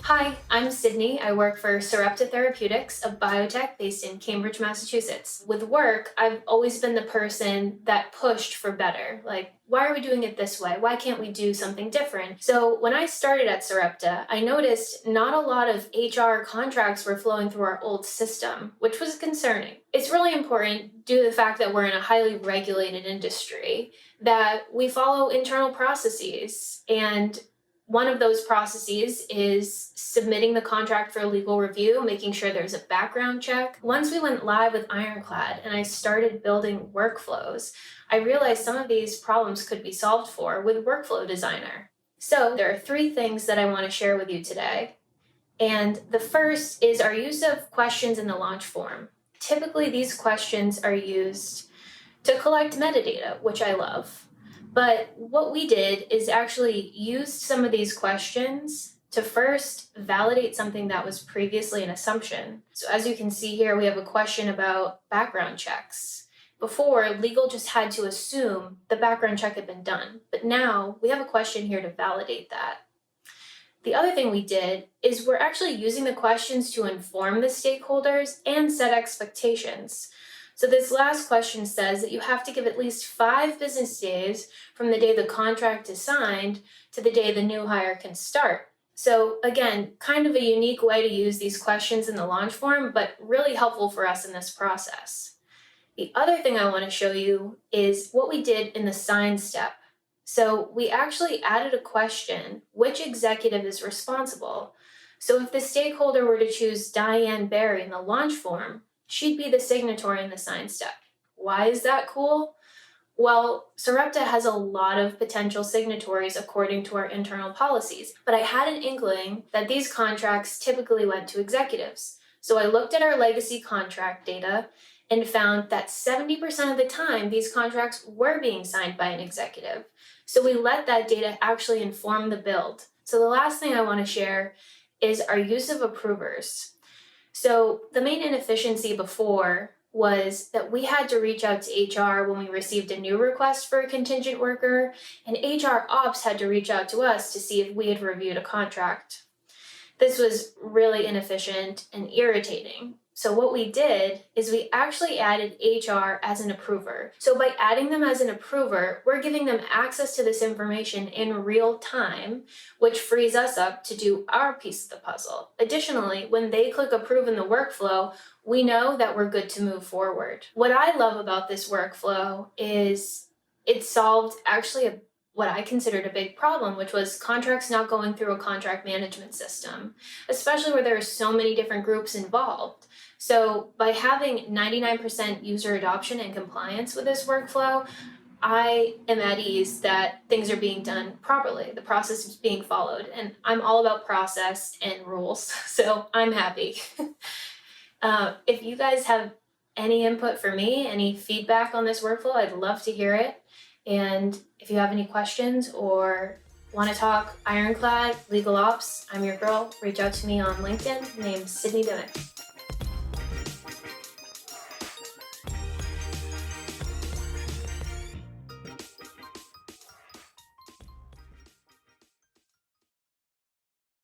Hi, I'm Sydney. I work for Sarepta Therapeutics, a biotech based in Cambridge, Massachusetts. With work, I've always been the person that pushed for better. Like, why are we doing it this way? Why can't we do something different? So, when I started at Sarepta, I noticed not a lot of HR contracts were flowing through our old system, which was concerning. It's really important, due to the fact that we're in a highly regulated industry, that we follow internal processes. And one of those processes is submitting the contract for legal review, making sure there's a background check. Once we went live with Ironclad and I started building workflows, I realized some of these problems could be solved for with Workflow Designer. So there are three things that I want to share with you today. And the first is our use of questions in the launch form. Typically, these questions are used to collect metadata, which I love. But what we did is actually used some of these questions to first validate something that was previously an assumption. So as you can see here, we have a question about background checks. Before, legal just had to assume the background check had been done, but now we have a question here to validate that. The other thing we did is we're actually using the questions to inform the stakeholders and set expectations. So this last question says that you have to give at least 5 business days from the day the contract is signed to the day the new hire can start. So again, kind of a unique way to use these questions in the launch form, but really helpful for us in this process. The other thing I want to show you is what we did in the sign step. So we actually added a question: which executive is responsible? So if the stakeholder were to choose Diane Barry in the launch form, she'd be the signatory in the sign step. Why is that cool? Well, Sarepta has a lot of potential signatories according to our internal policies, but I had an inkling that these contracts typically went to executives. So I looked at our legacy contract data and found that 70% of the time these contracts were being signed by an executive. So we let that data actually inform the build. So the last thing I want to share is our use of approvers. So the main inefficiency before was that we had to reach out to HR when we received a new request for a contingent worker, and HR ops had to reach out to us to see if we had reviewed a contract. This was really inefficient and irritating. So what we did is we actually added HR as an approver. So by adding them as an approver, we're giving them access to this information in real time, which frees us up to do our piece of the puzzle. Additionally, when they click approve in the workflow, we know that we're good to move forward. What I love about this workflow is it solved actually what I considered a big problem, which was contracts not going through a contract management system, especially where there are so many different groups involved. So by having 99% user adoption and compliance with this workflow, I am at ease that things are being done properly. The process is being followed, and I'm all about process and rules, so I'm happy. If you guys have any input for me, any feedback on this workflow, I'd love to hear it. And if you have any questions or want to talk Ironclad, legal ops, I'm your girl. Reach out to me on LinkedIn. Name's Sydney Dimmick.